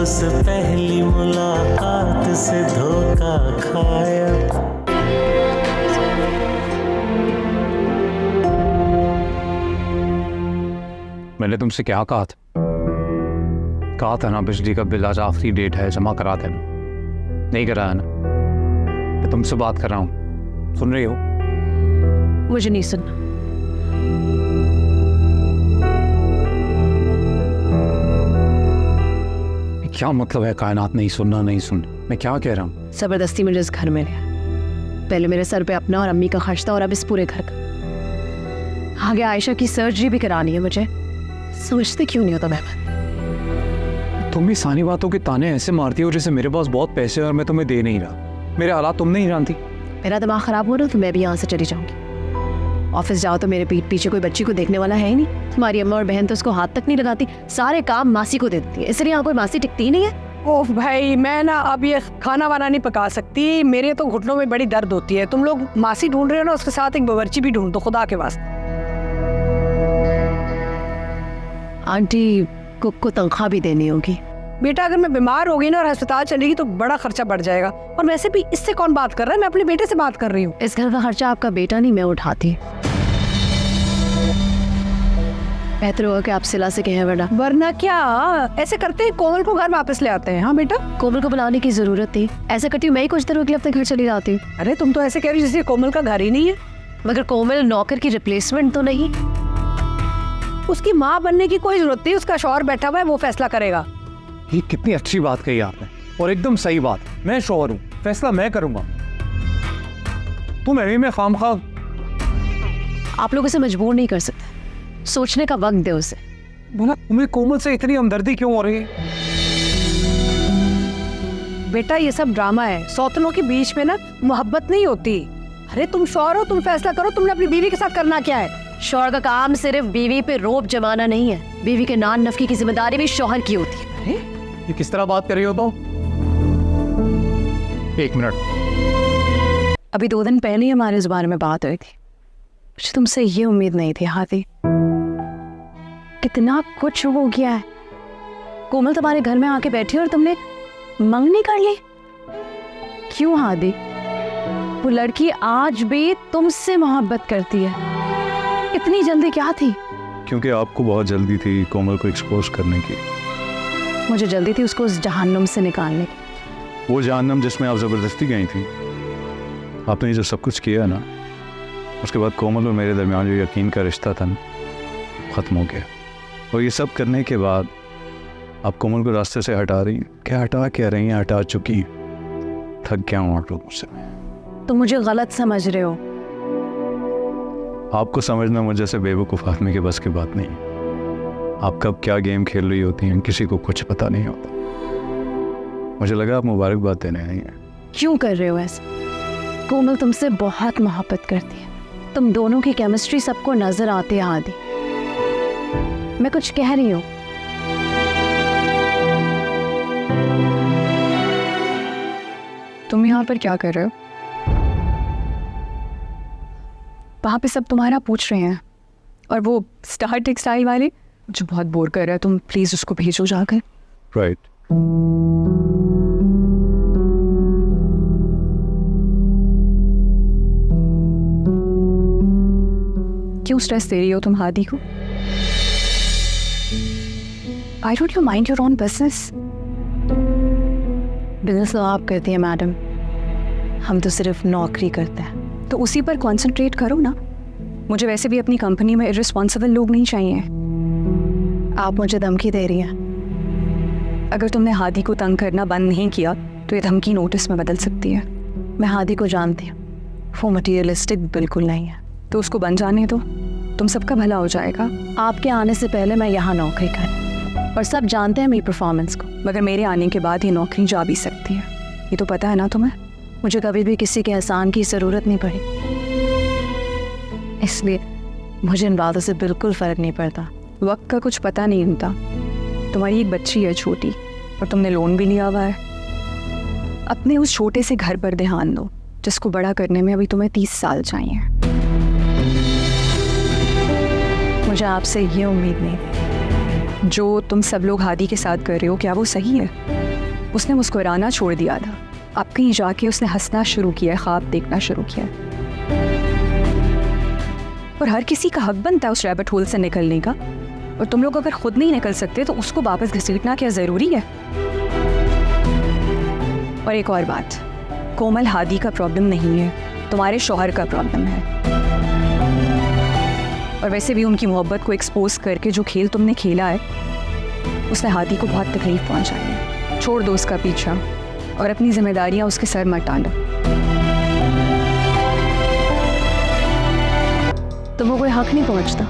उस पहली मुलाकात से धोखा खाया। मैंने तुमसे क्या कहा था ना, बिजली का बिल आज आखिरी डेट है, जमा करा देना। नहीं कराया ना? मैं तुमसे बात कर रहा हूँ, सुन रही हो? मुझे नहीं सुनना। क्या मतलब है कायनात नहीं सुनना, नहीं सुन? मैं क्या कह रहा हूँ? जबरदस्ती मुझे इस घर में लिया। पहले मेरे सर पे अपना और अम्मी का खर्च था और अब इस पूरे घर का। आगे आयशा की सर्जरी भी करानी है मुझे। समझते क्यों नहीं होता मेहमान? तुम भी सारी बातों के ताने ऐसे मारती हो जैसे मेरे पास बहुत पैसे और मैं तुम्हें दे नहीं रहा। मेरे हालात तुम नहीं जानती। मेरा दिमाग खराब हो रहा तो मैं भी यहाँ से चली जाऊंगी। ऑफिस जाओ तो मेरे पीठ पीछे कोई बच्ची को देखने वाला है ही नहीं। तुम्हारी अम्मा और बहन तो उसको हाथ तक नहीं लगाती, सारे काम मासी को दे देती है, इसलिए यहाँ कोई मासी टिकती ही नहीं है। ओह भाई, मैं ना अब ये खाना वाना नहीं पका सकती। मेरे तो घुटनों में बड़ी दर्द होती है। तुम लोग मासी ढूंढ रहे हो ना, उसके साथ एक बावर्ची भी ढूंढ दो खुदा के वास्ते। आंटी कुक को तनख्वाह भी देनी होगी। बेटा, अगर मैं बीमार होगी ना और अस्पताल चलेगी तो बड़ा खर्चा बढ़ जाएगा। और वैसे भी इससे कौन बात कर रहा है? मैं अपने बेटे से बात कर रही हूँ। इस घर का खर्चा आपका बेटा नहीं मैं उठाती। बेहतर होगा कि आप सिला से कहें वरना क्या ऐसे करते हैं कोमल को घर वापस ले आते हैं। हाँ बेटा, कोमल को बुलाने की जरूरत थी। ऐसा करती हूँ मैं ही कुछ देर के लिए अपने घर चली जाती हूँ। अरे तुम तो ऐसे कह रही हो जैसे कोमल का घर ही नहीं है। मगर कोमल नौकर की रिप्लेसमेंट तो नहीं। उसकी माँ बनने की कोई जरूरत नहीं। उसका शौहर बैठा हुआ है, वो फैसला करेगा। ये कितनी अच्छी बात कही आपने, और एकदम सही बात। मैं शौहर हूँ, फैसला मैं करूंगा। तुम अभी में खामखा। आप लोग उसे मजबूर नहीं कर सकते, सोचने का वक्त दे उसे। बोला तुम्हें कोमल से इतनी हमदर्दी क्यों हो रही है? बेटा, ये सब ड्रामा है। सौतनों के बीच में ना मोहब्बत नहीं होती। अरे तुम शौहर हो, तुम फैसला करो। तुमने अपनी बीवी के साथ करना क्या है? शौहर का काम सिर्फ बीवी पे रोब जमाना नहीं है, बीवी के नान नफकी की जिम्मेदारी भी शौहर की होती है। अरे ये किस तरह बात कर रही हो? तो एक मिनट। अभी 2 दिन पहले ही हमारे इस बारे में बात हुई थी। मुझे तुमसे ये उम्मीद नहीं थी हाथी। कितना कुछ हो गया है। कोमल तुम्हारे घर में आके बैठी और तुमने मंगनी कर ली। क्यों हादी? वो लड़की आज भी तुमसे मोहब्बत करती है। इतनी जल्दी क्या थी? क्योंकि आपको बहुत जल्दी थी कोमल को एक्सपोज करने की। मुझे जल्दी थी उसको उस जहन्नुम से निकालने की। वो जहन्नुम जिसमें आप जबरदस्ती गई थी। आपने ये जो सब कुछ किया ना, उसके बाद कोमल और मेरे दरमियान जो यकीन का रिश्ता था ना, ख़त्म हो गया। और ये सब करने के बाद आप कोमल को रास्ते से हटा रही हैं। क्या हटा क्या रही हैं? हटा चुकी हैं। थक गया हूँ आप लोगों से। तुम मुझे गलत समझ रहे हो। आपको समझना मुझे से बेवकूफ़ आदमी के बस की बात नहीं है। आप कब क्या गेम खेल रही होती हैं किसी को कुछ पता नहीं होता। मुझे लगा आप मुबारकबाद देने आई हैं। क्यों कर रहे हो ऐसा? कोमल तुमसे बहुत मोहब्बत करती है। तुम दोनों की केमिस्ट्री सबको नजर आती है आदि। मैं कुछ कह रही हूँ। तुम यहाँ पर क्या कर रहे हो? वहाँ पे सब तुम्हारा पूछ रहे हैं। और वो स्टार टेक्सटाइल वाले जो बहुत बोर कर रहा है, तुम प्लीज उसको भेजो जाकर। राइट। क्यों स्ट्रेस दे रही हो तुम हादी को? I don't you mind your own business? Business तो आप करती हैं मैडम, हम तो सिर्फ नौकरी करते हैं। तो उसी पर कंसंट्रेट करो ना। मुझे वैसे भी अपनी कंपनी में इर्रिस्पॉन्सिबल लोग नहीं चाहिए। आप मुझे धमकी दे रही हैं। अगर तुमने हादी को तंग करना बंद नहीं किया तो ये धमकी नोटिस में बदल सकती है। मैं हादी को जानती हूँ, वो मटीरियलिस्टिक बिल्कुल नहीं है। तो उसको बन जाने दो, तुम सबका भला हो जाएगा। आपके आने से पहले मैं यहाँ नौकरी कर, और सब जानते हैं मेरी परफॉर्मेंस को। मगर मेरे आने के बाद ये नौकरी जा भी सकती है, ये तो पता है ना तुम्हें। मुझे कभी भी किसी के एहसान की ज़रूरत नहीं पड़ी, इसलिए मुझे इन बातों से बिल्कुल फ़र्क नहीं पड़ता। वक्त का कुछ पता नहीं होता। तुम्हारी एक बच्ची है छोटी, और तुमने लोन भी लिया हुआ है। अपने उस छोटे से घर पर ध्यान दो जिसको बड़ा करने में अभी तुम्हें 30 साल चाहिए। मुझे आपसे ये उम्मीद नहीं थी। जो तुम सब लोग हादी के साथ कर रहे हो, क्या वो सही है? उसने मुस्कुराना छोड़ दिया था, अब कहीं जाके उसने हंसना शुरू किया है, ख्वाब देखना शुरू किया है। और हर किसी का हक बनता है उस रैबिट होल से निकलने का, और तुम लोग अगर खुद नहीं निकल सकते तो उसको वापस घसीटना क्या ज़रूरी है? और एक और बात, कोमल हादी का प्रॉब्लम नहीं है, तुम्हारे शौहर का प्रॉब्लम है। और वैसे भी उनकी मोहब्बत को एक्सपोज करके जो खेल तुमने खेला है, उसने हादी को बहुत तकलीफ पहुंचाई है। छोड़ दो उसका पीछा और अपनी जिम्मेदारियां उसके सर मत डालो। तुम्हें कोई हक नहीं पहुंचता।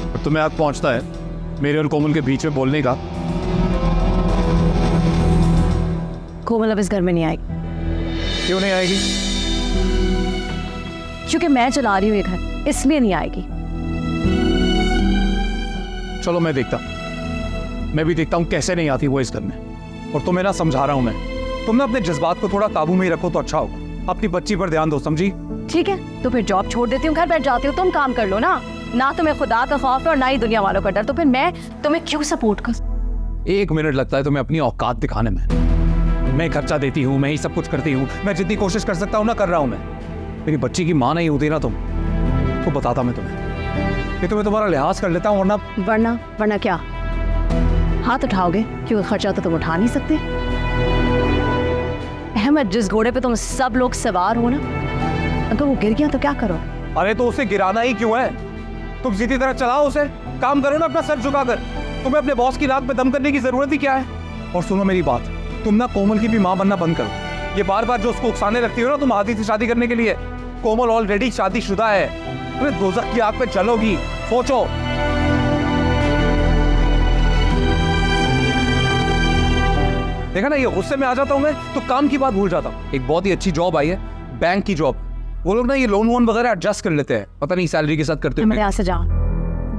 और तुम्हें हक पहुंचता है मेरे और कोमल के बीच में बोलने का। कोमल अब इस घर में नहीं आएगी। क्यों नहीं आएगी? क्योंकि मैं चला रही हूँ ये घर, इसलिए नहीं आएगी। चलो मैं देखता हूँ, मैं भी देखता हूँ कैसे नहीं आती वो इस घर में। और तुम्हें ना समझा रहा हूँ मैं, तुम ना अपने जज्बात को थोड़ा काबू में ही रखो तो अच्छा होगा। अपनी बच्ची पर ध्यान दो, समझी? ठीक है, तो फिर जॉब छोड़ देती हूँ, घर बैठ जाती हूँ, तुम काम कर लो ना। ना तुम्हें खुदा का खौफ है और ना ही दुनिया वालों का डर, तो फिर मैं तुम्हें क्यों सपोर्ट कर? 1 मिनट लगता है तुम्हें अपनी औकात दिखाने में। मैं खर्चा देती हूँ, मैं ही सब कुछ करती हूँ, मैं जितनी कोशिश कर सकता हूँ ना कर रहा हूँ मैं। मेरी बच्ची की माँ नहीं होती ना तुम, तो बताता मैं तुम्हें कि तुम्हें तुम्हारा लिहाज कर लेता हूँ। वरना क्या हाथ उठाओगे? क्योंकि खर्चा तो तुम उठा नहीं सकते। अहमद, जिस घोड़े पे तुम सब लोग सवार हो ना, अगर वो गिर गया तो क्या करोगे? अरे तो उसे गिराना ही क्यों है? तुम सीधी तरह चलाओ उसे, काम करो ना अपना सर झुकाकर। तुम्हें अपने बॉस की नाक पे दम करने की जरूरत ही क्या है? और सुनो मेरी बात, तुम ना कोमल की भी माँ बनना बंद करो। ये बार बार जो उसको उकसाने लगती हो ना तुम हादी से शादी करने के लिए, कोमल ऑलरेडी शादीशुदा है। तुम्हें दोज़ख की आग पे चलोगी, सोचो। देखा ना, ये गुस्से में आ जाता हूँ मैं तो काम की बात भूल जाता हूँ। एक बहुत ही अच्छी जॉब आई है, बैंक की जॉब। वो लोग ना ये लोन वोन वगैरह एडजस्ट कर लेते हैं, पता नहीं सैलरी के साथ करते अहमद, यहाँ से जाओ।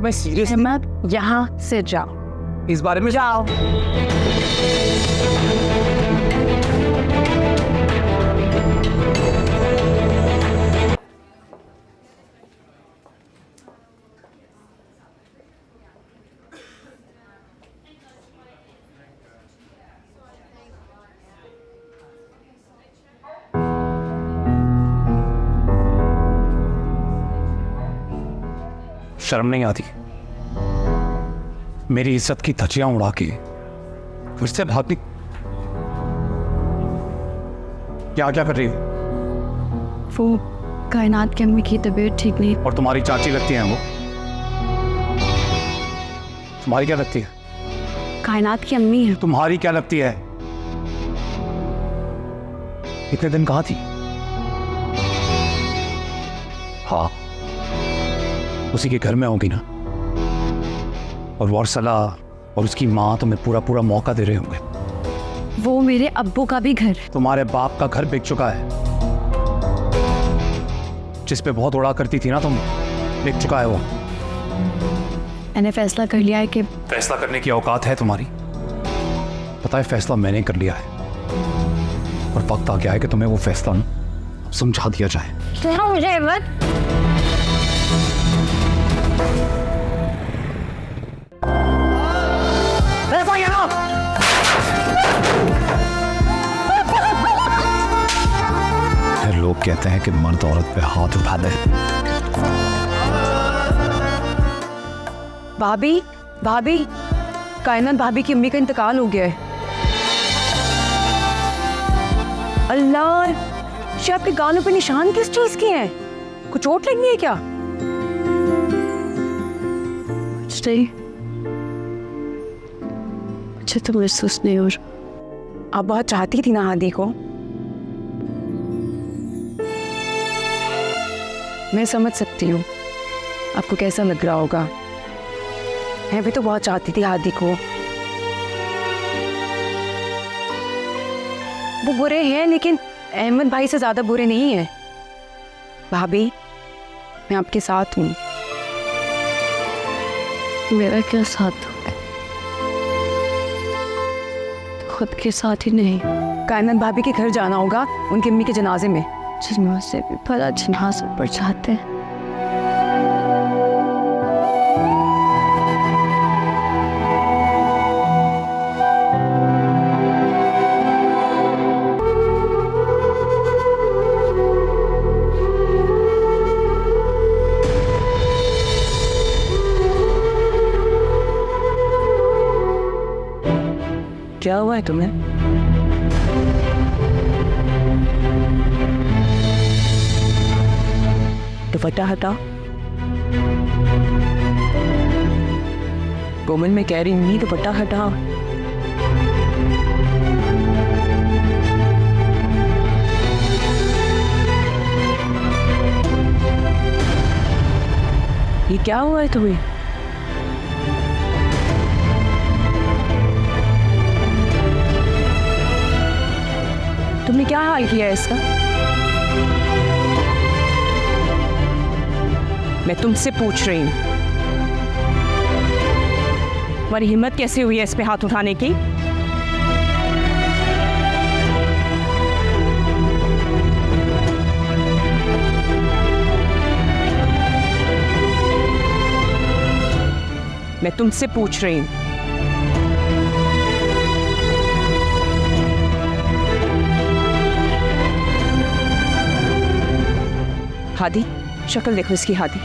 मैं सीरियस, अहमद, यहाँ से जाओ। इस बारे में जाओ। शर्म नहीं आती? मेरी इज्जत की धज्जियां उड़ा के फिर से भागती। क्या क्या कर रही हो? वो कायनात की अम्मी की तबीयत ठीक नहीं। और तुम्हारी चाची लगती हैं वो? तुम्हारी क्या लगती है? कायनात की अम्मी है। तुम्हारी क्या लगती है? इतने दिन कहाँ थी? हाँ, उसी के घर में होगी ना। और वारसला और उसकी माँ तुम्हें पूरा पूरा मौका दे रहे होंगे। वो मेरे अब्बू का भी घर। तुम्हारे बाप का घर बिक चुका है, जिस पे बहुत उड़ा करती थी ना तुम, बिक चुका है वो। मैंने फैसला कर लिया है कि फैसला करने की औकात है तुम्हारी? पता है, फैसला मैंने कर लिया है और वक्त आ गया है कि तुम्हें वो फैसला ना समझा दिया जाए। मुझे मत। लोग कहते हैं कि मर्द औरत पे हाथ उठा दे। भाभी, भाभी, कायनात भाभी की अम्मी का इंतकाल हो गया है। अल्लाह, ये आपके गालों पे निशान किस चीज के हैं? कुछ चोट लगी है क्या? अच्छा तो महसूस नहीं हो रहा। आप बहुत चाहती थी ना हादी को। मैं समझ सकती हूँ आपको कैसा लग रहा होगा। मैं भी तो बहुत चाहती थी हादी को। वो बुरे हैं लेकिन अहमद भाई से ज्यादा बुरे नहीं है। भाभी, मैं आपके साथ हूँ। मेरा क्या साथ? खुद के साथ ही नहीं। कायनात भाभी के घर जाना होगा उनकी अम्मी के जनाजे में। जिनों से भी भला जनाजा पड़ जाते हैं। क्या हुआ है तुम्हें? दुपट्टा हटाओ। कोमल, मैं कह रही हूँ दुपट्टा हटाओ। ये क्या हुआ है तुम्हें? तुमने क्या हाल किया है इसका? मैं तुमसे पूछ रही हूं, तुम्हारी हिम्मत कैसे हुई है इस पे हाथ उठाने की? मैं तुमसे पूछ रही हूं। हादी, शक्ल देखो इसकी। हादी,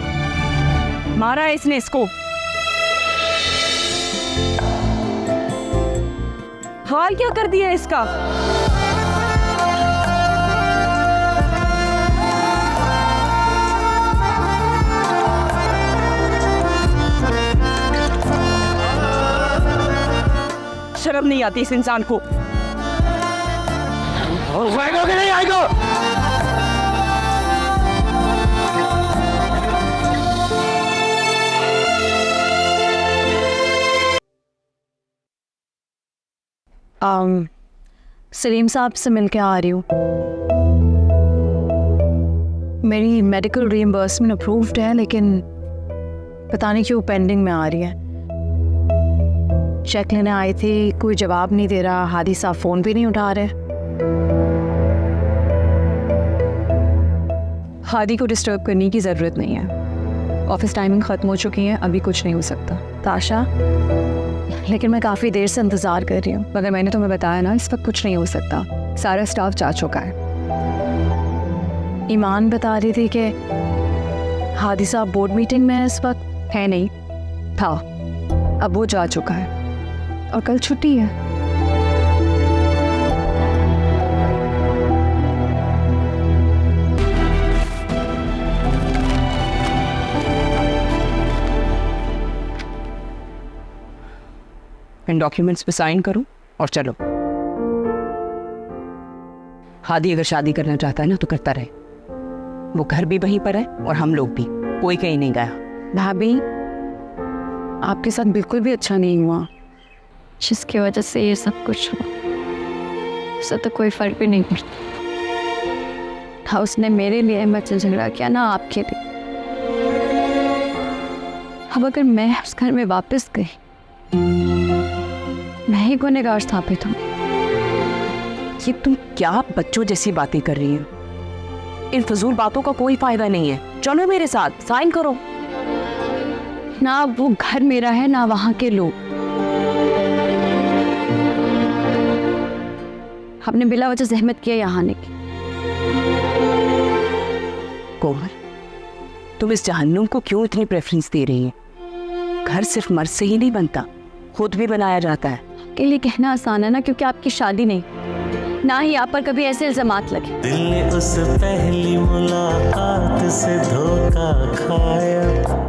मारा है इसने इसको। हाल क्या कर दिया इसका? शर्म नहीं आती इस इंसान को? आएगा कि नहीं आएगा? सलीम साहब से मिल के आ रही हूँ। मेरी मेडिकल रीइंबर्समेंट अप्रूव्ड है, लेकिन पता नहीं क्यों पेंडिंग में आ रही है। चेक लेने आई थी, कोई जवाब नहीं दे रहा। हादी साहब फ़ोन भी नहीं उठा रहे। हादी को डिस्टर्ब करने की ज़रूरत नहीं है। ऑफिस टाइमिंग ख़त्म हो चुकी है, अभी कुछ नहीं हो सकता। ताशा, लेकिन मैं काफ़ी देर से इंतज़ार कर रही हूँ। मगर मैंने तुम्हें बताया ना, इस वक्त कुछ नहीं हो सकता। सारा स्टाफ जा चुका है। ईमान बता रही थी कि हादी साहब बोर्ड मीटिंग में है इस वक्त। है नहीं, था। अब वो जा चुका है और कल छुट्टी है। इन डॉक्यूमेंट्स पे साइन करो और चलो। हादी अगर शादी करना चाहता है ना तो करता रहे। वो घर भी वहीं पर है और हम लोग भी, कोई कहीं नहीं गया। भाभी, आपके साथ बिल्कुल भी अच्छा नहीं हुआ। जिसकी वजह से ये सब कुछ हुआ, उससे तो कोई फर्क भी नहीं पड़ता। हाँ, उसने मेरे लिए मुझसे झगड़ा किया ना आपके लिए। अब अगर मैं उस घर में वापस गई, मैं ही गुनहगार स्थापित हूँ। ये तुम क्या बच्चों जैसी बातें कर रही हो? इन फजूल बातों का कोई फायदा नहीं है। चलो मेरे साथ, साइन करो। ना वो घर मेरा है, ना वहां के लोग। हमने बिला वजह जहमत किया यहाँ आने की। कोमल, तुम इस जहन्नुम को क्यों इतनी प्रेफरेंस दे रही है? घर सिर्फ मर्द से ही नहीं बनता, खुद भी बनाया जाता है। के लिए कहना आसान है ना, क्योंकि आपकी शादी नहीं, ना ही आप पर कभी ऐसे इल्जामात लगे। दिल ने उस पहली मुलाकात से धोखा खाया।